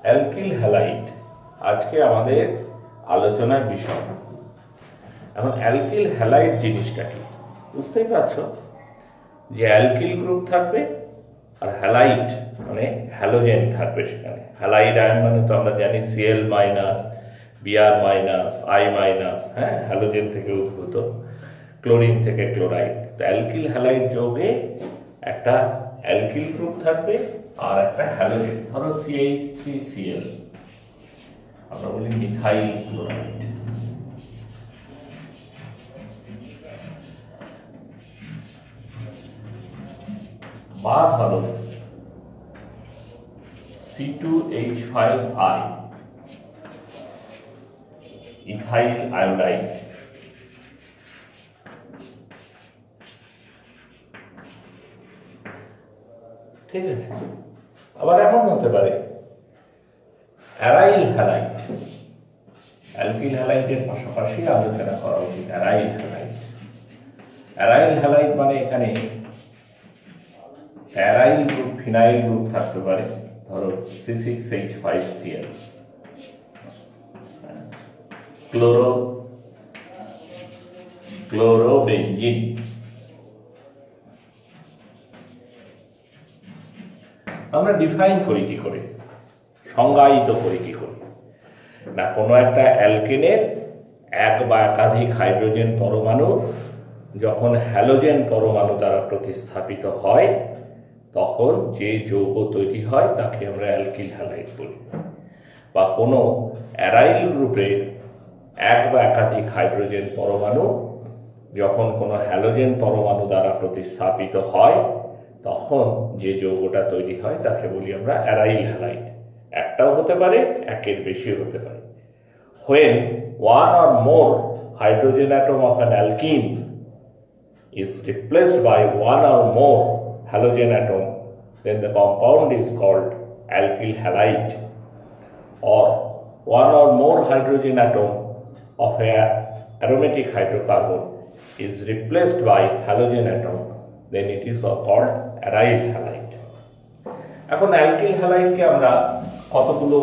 Alkyl halide আজকে আমাদের আলোচনার বিষয়। এখন অ্যালকিল হ্যালাইড জিনিসটা কি বুঝতেই পারছো, যে অ্যালকিল গ্রুপ থাকবে আর হ্যালাইড মানে হ্যালোজেন থাকবে সেখানে। হ্যালাইড আয়ন মানে তো আমরা জানি Cl minus, Br minus, I minus, হ্যাঁ, হ্যালোজেন থেকে উদ্ভূত, ক্লোরিন থেকে ক্লোরাইড। তো অ্যালকিল হ্যালাইড যৌগে একটা অ্যালকিল গ্রুপ থাকবে আর একটা হ্যালোজেন, ধরো CH3Cl, আমরা বলি মিথাইল ক্লোরাইড। বা ধরো C2H5I, ইথাইল আয়োডাইড। ঠিক আছে, আবার এমন হতে পারে অ্যারাইল হ্যালাইড। অ্যালকিল হ্যালাইডের পাশাপাশি আলোচনা করা উচিত অ্যারাইল হ্যালাইড। অ্যারাইল হ্যালাইড মানে এখানে অ্যারাইল গ্রুপ, ফিনাইল গ্রুপ থাকতে পারে, ধরো C6H5Cl, ক্লোরোবেনজিন। আমরা ডিফাইন করি কি করে, সংজ্ঞায়িত করি কি করে না, কোনো একটা অ্যালকেনের এক বা একাধিক হাইড্রোজেন পরমাণু যখন হ্যালোজেন পরমাণু দ্বারা প্রতিস্থাপিত হয় তখন যে যৌগ তৈরি হয় তাকে আমরা অ্যালকিল হ্যালাইড বলি। বা কোনো অ্যারাইল গ্রুপের এক বা একাধিক হাইড্রোজেন পরমাণু যখন কোনো হ্যালোজেন পরমাণু দ্বারা প্রতিস্থাপিত হয় তখন যে যৌগটা তৈরি হয় তাকে বলি আমরা অ্যারাইল হ্যালাইড। একটাও হতে পারে, একের বেশিও হতে পারে। When one or more hydrogen atom of an alkene is replaced by one or more halogen atom, then the compound is called alkyl halide. Or one or more hydrogen atom of an aromatic hydrocarbon is replaced by halogen atom, then it is called aryl halide. এখন alkyl হ্যালাইডকে আমরা কতগুলো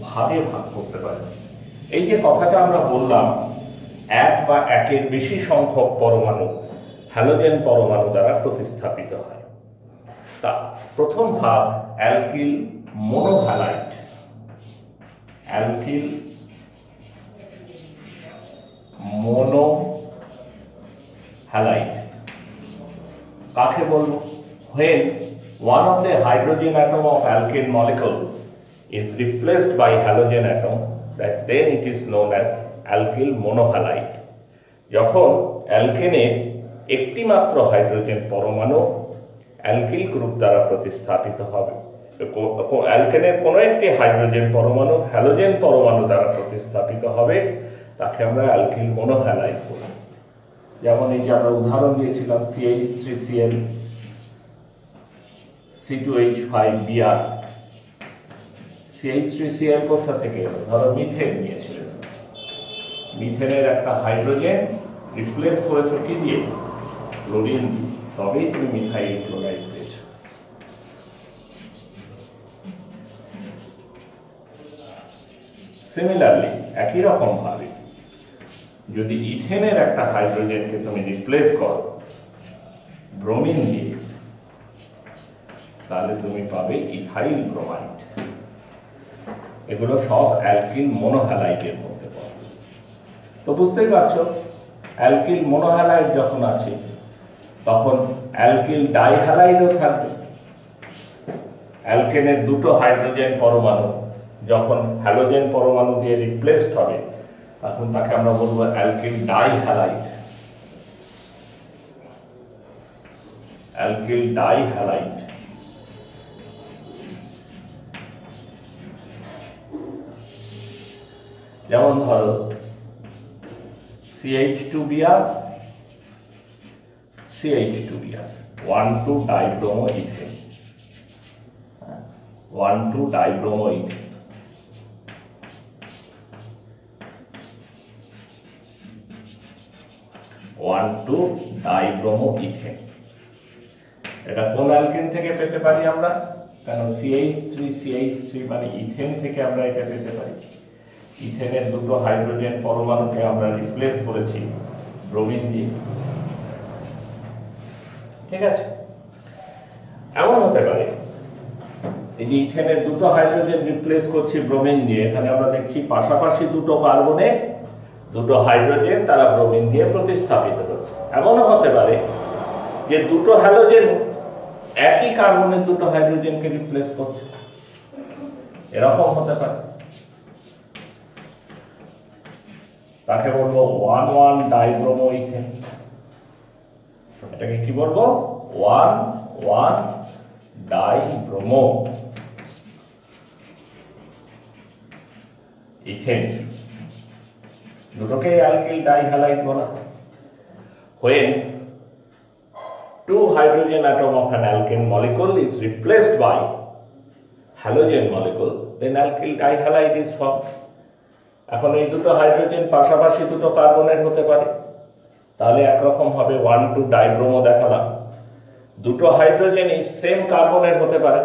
ভাগে ভাগ করতে পারি। এই যে কথাটা আমরা বললাম, এক বা একের বেশি সংখ্যক পরমাণু হ্যালোজেন পরমাণু দ্বারা প্রতিস্থাপিত হয়। তা প্রথম ভাগ অ্যালকিল মোনোহ্যালাইড। অ্যালকিল মোনোহ্যালাইড কাকে বলবো? When one of the hydrogen atom of alkane molecule is replaced by halogen atom, that then it is known as alkyl monohalide. যখন অ্যালকেনের একটি মাত্র হাইড্রোজেন পরমাণু অ্যালকিল গ্রুপ দ্বারা প্রতিস্থাপিত হবে, অ্যালকেনের কোনো একটি হাইড্রোজেন পরমাণু হ্যালোজেন পরমাণু দ্বারা প্রতিস্থাপিত হবে, তাকে আমরা অ্যালকিল মোনোহ্যালাইড বলি। যেমন এই যে আমরা উদাহরণ দিয়েছিলাম CH3Cl, C2H5Br। CH3Cl কোথা থেকে? ধরো মিথেন নিয়েছিলেন, মিথেনের একটা হাইড্রোজেন রিপ্লেস করেছো কি দিয়ে? ক্লোরিন দিয়ে, তবেই তুমি মিথাইল ক্লোরাইড পেয়েছো। সিমিলারলি একই রকম ভাবে যদি ইথেনের একটা হাইড্রোজেনকে তুমি রিপ্লেস করো ব্রোমিন দিয়ে, তাহলে তুমি পাবে ইথাইল ব্রোমাইড। এগুলো সব অ্যালকিল মোনোহ্যালাইডের মধ্যে পড়ে। তো বুঝতেই পারছো, অ্যালকিল মোনোহ্যালাইড যখন আছে তখন অ্যালকিল ডাইহ্যালাইডও থাকবে। অ্যালকেনের দুটো হাইড্রোজেন পরমাণু যখন হ্যালোজেন পরমাণু দিয়ে রিপ্লেসড হবে তখন তাকে আমরা বলবো অ্যালকিল ডাইহ্যালাইড। Alkyl dihalide. যেমন ধরো CH2Br, CH2Br, 1,2-dibromoethane, 1,2-dibromoethane। এটা কোন অ্যালকেন থেকে পেতে পারি আমরা? কেন CH3 মানে ইথেন থেকে আমরা এটা পেতে পারি। ইথেনের দুটো হাইড্রোজেন পরমাণুকে আমরা রিপ্লেস করেছি ব্রোমিন দিয়ে, ঠিক আছে। এমন হতে পারে এই যে ইথেনের দুটো হাইড্রোজেন রিপ্লেস করছি ব্রোমিন দিয়ে, এখানে আমরা দেখছি পাশাপাশি দুটো কার্বনে দুটো হাইড্রোজেন তারা ব্রোমিন দিয়ে প্রতিস্থাপিত হচ্ছে। এমনও হতে পারে যে দুটো হ্যালোজেন একই কার্বনের দুটো হাইড্রোজেনকে রিপ্লেস করছে, এরকম হতে পারে। তাকে বলবো 1,1 ডাইব্রোমো ইথেন। এটাকে কি বলবো? 1,1 ডাইব্রোমো ইথেন। দুটোকে অ্যালকিল ডাইহ্যালাইড বলা। When 2 hydrogen atom of an alkane molecule is replaced by halogen molecule, then alkyl dihalide is formed. এখন এই দুটো হাইড্রোজেন পাশাপাশি দুটো কার্বনের হতে পারে, তাহলে একরকম হবে 1,2 ডাইব্রোমো দেখালাম। দুটো হাইড্রোজেন এই সেম কার্বনের হতে পারে,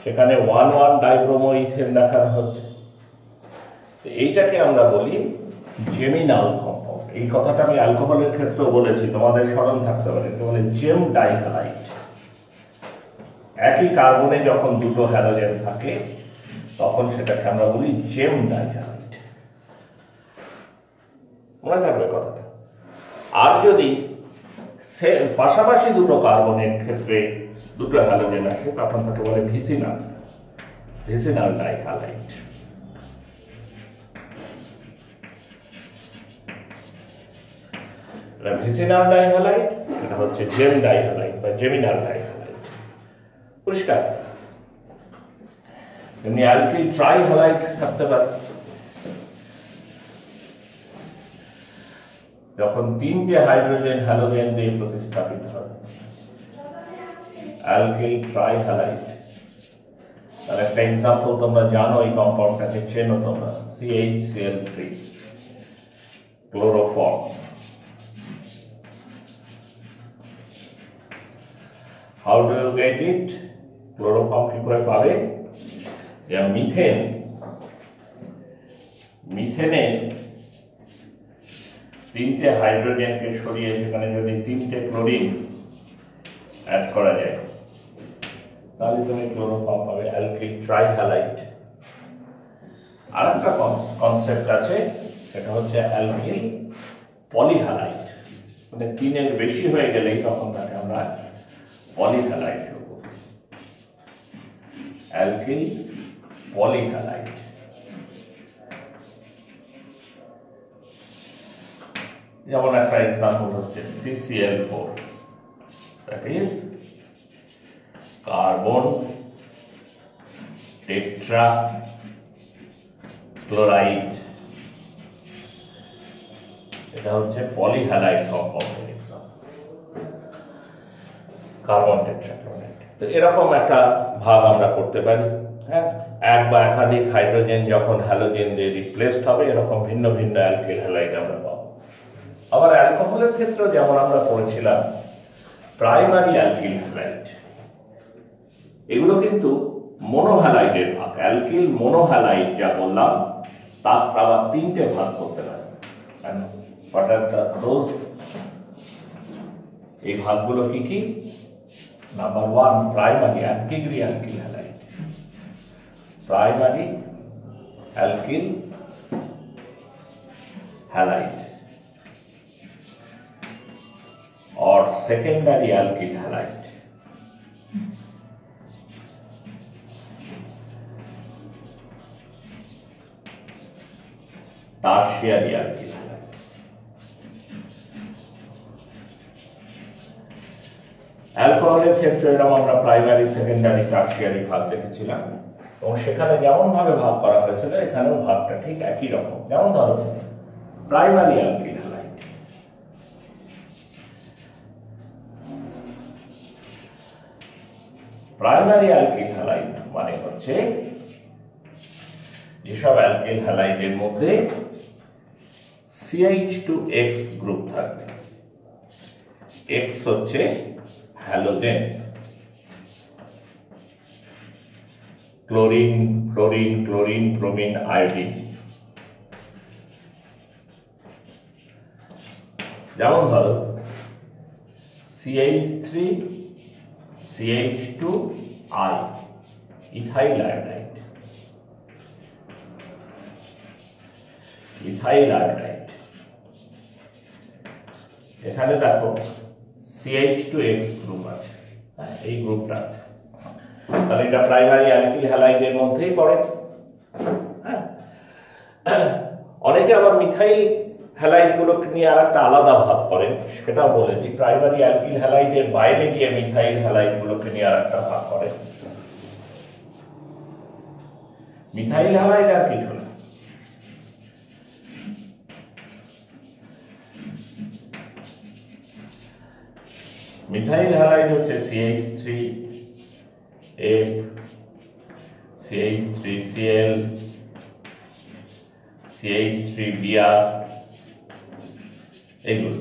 সেখানে 1,1 ডাইব্রোমো ইথেন দেখানো হচ্ছে। তো এইটাকে আমরা বলি জেমিনাল কম্পাউন্ড। এই কথাটা আমি অ্যালকোহলের ক্ষেত্রেও বলেছি, তোমাদের স্মরণ থাকতে পারে, বলে জেম ডাইহ্যালাইড। একই কার্বনে যখন দুটো হ্যালোজেন থাকে তখন সেটাকে আমরা বলি জেম ডাইহ্যালাইড। মনে থাকবে কথাটা। আর যদি পাশাপাশি দুটো কার্বনের ক্ষেত্রে দুটো হ্যালোজেন আসে তখন তাকে বলে ভিসিনাল ডাইহ্যালাইড। ভিসিনাল ডাইহ্যালাইড, এটা হচ্ছে জেম ডাইহ্যালাইড বা জেমিনাল ডাইহ্যালাইড। পরিষ্কার? এমনি অ্যালকিল ট্রাইহ্যালাইড থাকতে পারে, যখন 3টে হাইড্রোজেন হ্যালোজেন দিয়ে প্রতিস্থাপিত হয়, অ্যালকিল ট্রাইহ্যালাইড। তার একটা এক্সাম্পল তোমরা জানো, এই কম্পাউন্ডটাকে চেনো তোমরা, CHCl3 chloroform. How do you get it? Chloroform কি করে পাবে? যে মিথেনে 3টে হাইড্রোজেনকে সরিয়ে সেখানে যদি 3টে ক্লোরিন অ্যাড করা যায় তাহলে তুমি ক্লোরোফর্ম পাবে, অ্যালকিল ট্রাইহ্যালাইড। আর একটা কনসেপ্ট আছে, সেটা হচ্ছে অ্যালকিল পলিহ্যালাইড। মানে 3-এর বেশি হয়ে গেলেই তখন তাকে আমরা পলিহ্যালাইড করব, অ্যালকিল পলিহ্যালাইড। যেমন একটা এক্সাম্পল হচ্ছে CCl4, that is carbon tetra chloride. এটা হচ্ছে পলিহ্যালাইড কম্পাউন্ডের এক্সাম্পল, কার্বন টেট্রা ক্লোরাইড। তো এরকম একটা ভাগ আমরা করতে পারি। হ্যাঁ, এক বা একাধিক হাইড্রোজেন যখন হ্যালোজেন দিয়ে রিপ্লেসড হবে, এরকম ভিন্ন ভিন্ন অ্যালকিল হ্যালাইড আমরা পাবো। আবার অ্যালকোহলের ক্ষেত্রে যেমন আমরা পড়েছিলাম প্রাইমারি অ্যালকিল হ্যালাইড, এগুলো কিন্তু মোনোহ্যালাইডের ভাগ। অ্যালকিল মোনোহ্যালাইড যা বললাম তার আবার 3টে ভাগ করতে পারে। এই ভাগগুলো কি কি? Number 1 primary 1 degree alkyl halide, primary alkyl halide or secondary alkyl halide। tertiary alkyl halide। অ্যালকোহলের ক্ষেত্রে এরকম আমরা প্রাইমারি, সেকেন্ডারি, টার্সিয়ারি ভাগ দেখেছিলাম, এবং সেখানে যেমন ভাবে ভাগ করা হয়েছিল এখানেও ভাগটা ঠিক একই রকম। যেমন ধরো primary alkyl halide, primary alkyl halide মানে হচ্ছে যেসব অ্যালকিল হ্যালাইডের মধ্যে CH2X গ্রুপ থাকবে। X হচ্ছে halogen, chlorine, fluorine, chlorine, bromine, iodine. যেমন ধরো CH3 CH2I, ethyl iodide. Ethyl iodide এখানে দেখো CH2X গ্রুপ আছে, এই গ্রুপটা আছে, তাহলে এটা প্রাইমারি অ্যালকিল হ্যালাইডের মধ্যেই পড়ে। অনেকে আবার মিথাইল হ্যালাইডগুলোকে নিয়ে আর একটা আলাদা ভাগ করেন, সেটাও বলে দিই। প্রাইমারি অ্যালকিল হ্যালাইডের বাইরে গিয়ে মিথাইল হ্যালাইডগুলোকে নিয়ে আর একটা ভাগ করেন। মিথাইল হ্যালাইড আর কিছু না, মিথাইল হ্যালাইড হচ্ছে CH3F, CH3Cl, CH3Br, এইগুলো।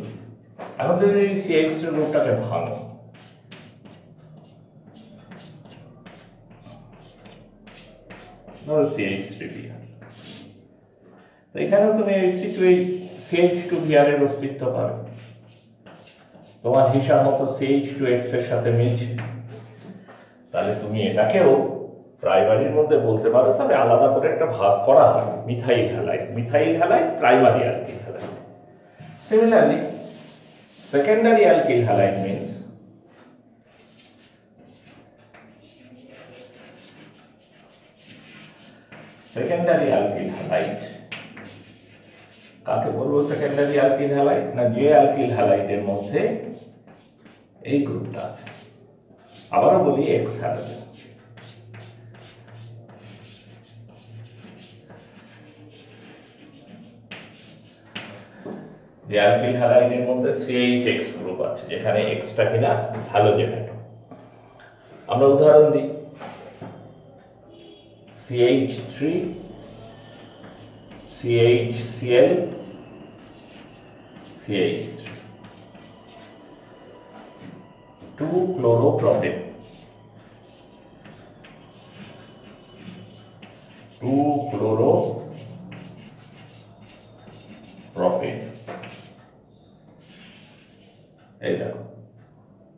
এখন তুমি এই CH3 গ্রুপটাকে ভাঙো, ধরো CH3Br, এখানেও তুমি CH2Br এর অস্তিত্ব পাবে। তোমার হিসাব মতো CH2X এর সাথে মিলছে, তাহলে তুমি এটাকেও প্রাইমারির মধ্যে বলতে পারো, তবে আলাদা করে একটা ভাগ করা হয় methyl halide. Methyl halide primary alkyl halide. Similarly secondary alkyl halide means secondary alkyl halide কাকে বলবো? সেকেন্ডারি অ্যালকিল হ্যালাইড না, যে অ্যালকিল হ্যালাইডের মধ্যে এই গ্রুপটা আছে। আবারও বলি এক্স হ্যালোজেন। যে অ্যালকিল হ্যালাইডের মধ্যে CHX গ্রুপ আছে, যেখানে এক্সটা কিনা হ্যালোজেন অ্যাটম। আমরা উদাহরণ দিই, CH3 CHCl CH3, 2-chloropropane, 2-chloropropane। এই দেখো,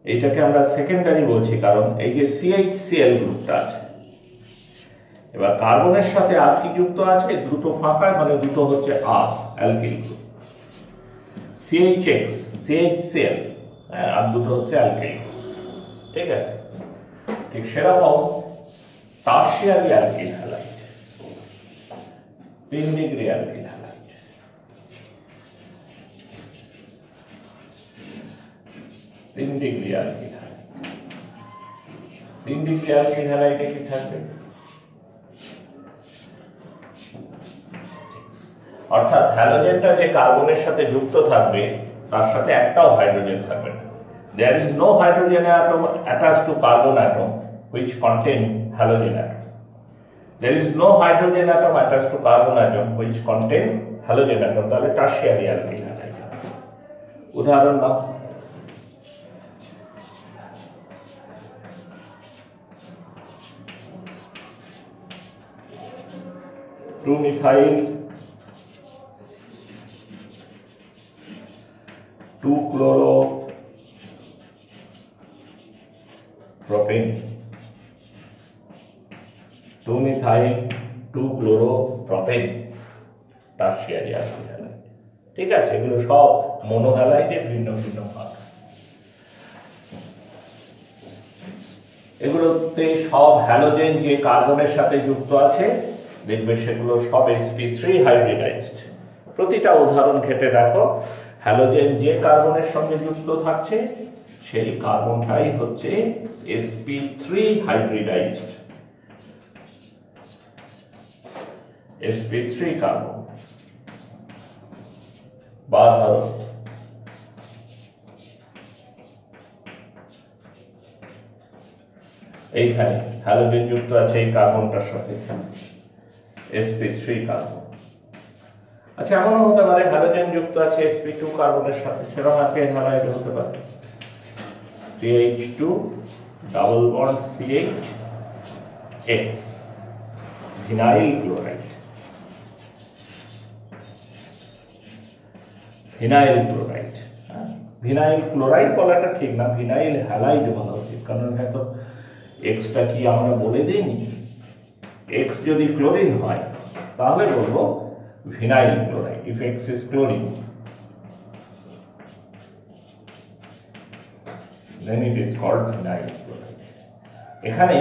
এইটাকে আমরা সেকেন্ডারি বলছি কারণ এই যে CHCl গ্রুপটা আছে। এবার কার্বনের সাথে আর কি যুক্ত আছে? দুটো ফাঁকা, মানে দুটো হচ্ছে আর অ্যালকিল গ্রুপ, CHX CHCl, আর দুটো হচ্ছে অ্যালকিল গ্রুপ। ঠিক আছে, ঠিক সেরকম tertiary alkyl halide, 3 degree alkyl halide, 3 degree alkyl halide. 3 degree alkyl হ্যালাইডে কি থাকবে? অর্থাৎ হ্যালোজেনটা যে কার্বনের সাথে যুক্ত থাকবে তার সাথে একটাও হাইড্রোজেন থাকবে না। There is no hydrogen atom attached to carbon atom which contain halogen atom. There is no hydrogen atom attached to carbon atom which contain halogen atom. তাহলে টারশিয়ারি অ্যালকিল হ্যালাইড। উদাহরণ নাও, two methyl 2-chloropropane, 2-methyl 2-chloropropane, tertiary alkyl halide. ঠিক আছে, এগুলো সব মনোহ্যালাইডের ভিন্ন ভিন্ন ভাগ। এগুলোতে সব হ্যালোজেন যে কার্বনের সাথে যুক্ত আছে, দেখবে সেগুলো সব sp3 হাইব্রিডাইজড। প্রতিটা উদাহরণ ঘেটে দেখো, হ্যালোজেন যে কার্বনের সঙ্গে যুক্ত থাকছে সেই কার্বনটাই হচ্ছে sp3 হাইব্রিডাইজড, sp3 কার্বন। বা ধরো এইখানে হ্যালোজেন যুক্ত আছে এই কার্বনটার সাথে, sp3 কার্বন। আচ্ছা, এমনও হতে পারে হ্যালোজেন যুক্ত আছে sp2 কার্বনের সাথে, সেরকম অ্যালকিল হ্যালাইড হতে পারে CH2 double bond CHX, vinyl chloride. Vinyl chloride, vinyl chloride বলাটা ঠিক না, ভিনাইল হ্যালাইড বলা উচিত, কারণ হয়তো এক্সটা কি আমরা বলে দিইনি। এক্স যদি ক্লোরিন হয় তাহলে বলবো vinyl chloride, if x is chlorine then it is called vinyl chloride। এখানে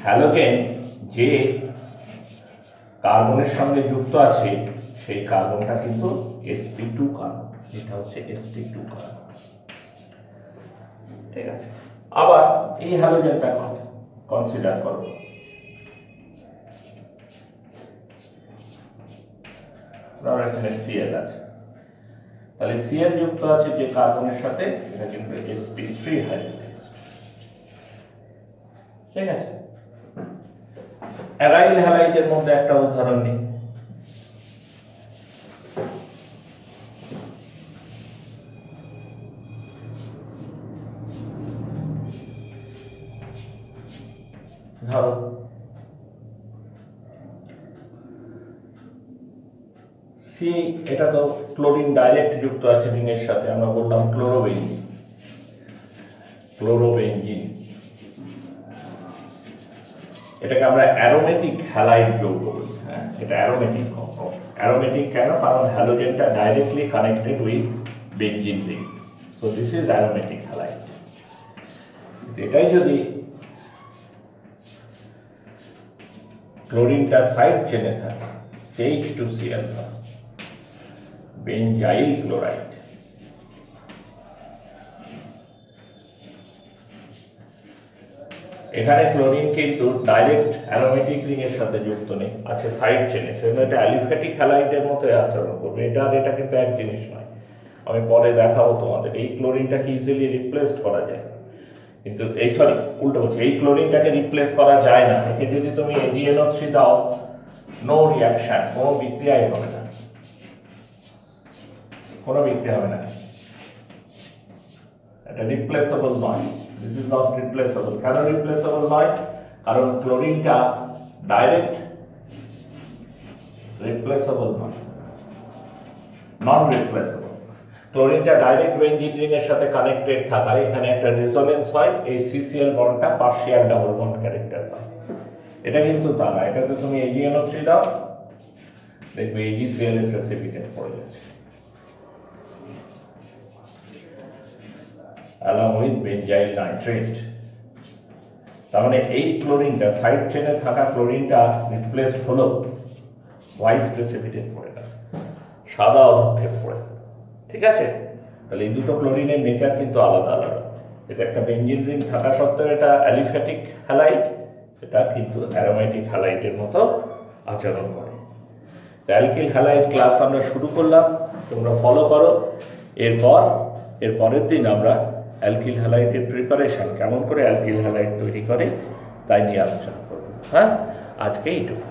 হ্যালোজেন যে কার্বনের সঙ্গে যুক্ত আছে সেই কার্বনটা কিন্তু sp2 কার্বন, এটা হচ্ছে sp2 কার্বন, ঠিক আছে। আবার এই হ্যালোজেনটা কনসিডার করো, ধরো এখানে Cl আছে, তাহলে Cl যুক্ত আছে যে কার্বনের সাথে এটা কিন্তু sp3 হাইব্রিডাইজড, ঠিক আছে। অ্যারাইল হ্যালাইডের মধ্যে একটা উদাহরণ নিই, ধরো সি, এটা তো ক্লোরিন ডাইরেক্ট যুক্ত আছে রিংয়ের সাথে, আমরা বললাম ক্লোরোবেনজিন, ক্লোরোবেনজিন এটাকে আমরা অ্যারোমেটিক হ্যালাইড যৌগ বলি। হ্যাঁ, এটা অ্যারোমেটিক কম্পাউন্ড। অ্যারোমেটিক কেন? কারণ হ্যালোজেনটা directly connected with benzene ring, so this is aromatic halide. এটাই যদি ক্লোরিনটা সাইড চেনে থাকে, CH2Cl, বেনজাইল ক্লোরাইড। এখানে ক্লোরিন কিন্তু ডাইরেক্ট অ্যারোমেটিক রিং এর সাথে যুক্ত নেই, আছে সাইড চেনে, সেজন্য এটা অ্যালিফ্যাটিক হ্যালাইডের মতো আচরণ করবে। এটা আর এটা কিন্তু এক জিনিস নয়, আমি পরে দেখাবো তোমাদের। এই ক্লোরিনটাকে ইজিলি রিপ্লেসড করা যায়, কিন্তু এই সরি উল্টো বলছি, এই ক্লোরিনটাকে রিপ্লেস করা যায় না। একে যদি তুমি AgNO3 দাও, নো রিয়াকশন, কোনো বিক্রিয়াই হবে না, কোনো বিক্রিয়া হবে না, এটা রিপ্লেসেবল নয়। This is not replaceable. কেন রিপ্লেসেবল নয়? কারণ ক্লোরিনটা ডাইরেক্ট রিপ্লেসেবল নয়, নন রিপ্লেসেবল। ক্লোরিনটা ডাইরেক্ট বেনজিন রিং এর সাথে কানেক্টেড থাকায় এখানে একটা রেজোনেন্স হয়, এই CCl বন্ডটা পার্শিয়াল ডাবল বন্ড ক্যারেক্টার পায়। এটা কিন্তু তা না, এটাতে তুমি AgNO3 দাও, দেখবে AgCl এর প্রেসিপিটেট পড়ে যাচ্ছে along with benzyl nitrate। তার মানে এই ক্লোরিনটা সাইড চেনে থাকা ক্লোরিনটা রিপ্লেসড হলো, হোয়াইট প্রেসিপিটেট পড়ে না, সাদা অধক্ষেপ পড়ে, ঠিক আছে। তাহলে এই দুটো ক্লোরিনের নেচার কিন্তু আলাদা আলাদা। এটা একটা বেনজিন রিং থাকা সত্ত্বেও এটা অ্যালিফ্যাটিক হ্যালাইড, এটা কিন্তু অ্যারোমেটিক হ্যালাইডের মতো আচরণ করে। অ্যালকিল হ্যালাইড ক্লাস আমরা শুরু করলাম, তোমরা ফলো করো। এর পরের দিন আমরা অ্যালকিল হ্যালাইডের প্রিপারেশন, কেমন করে অ্যালকিল হ্যালাইড তৈরি করে তাই নিয়ে আলোচনা করব। হ্যাঁ, আজকে এইটুকু।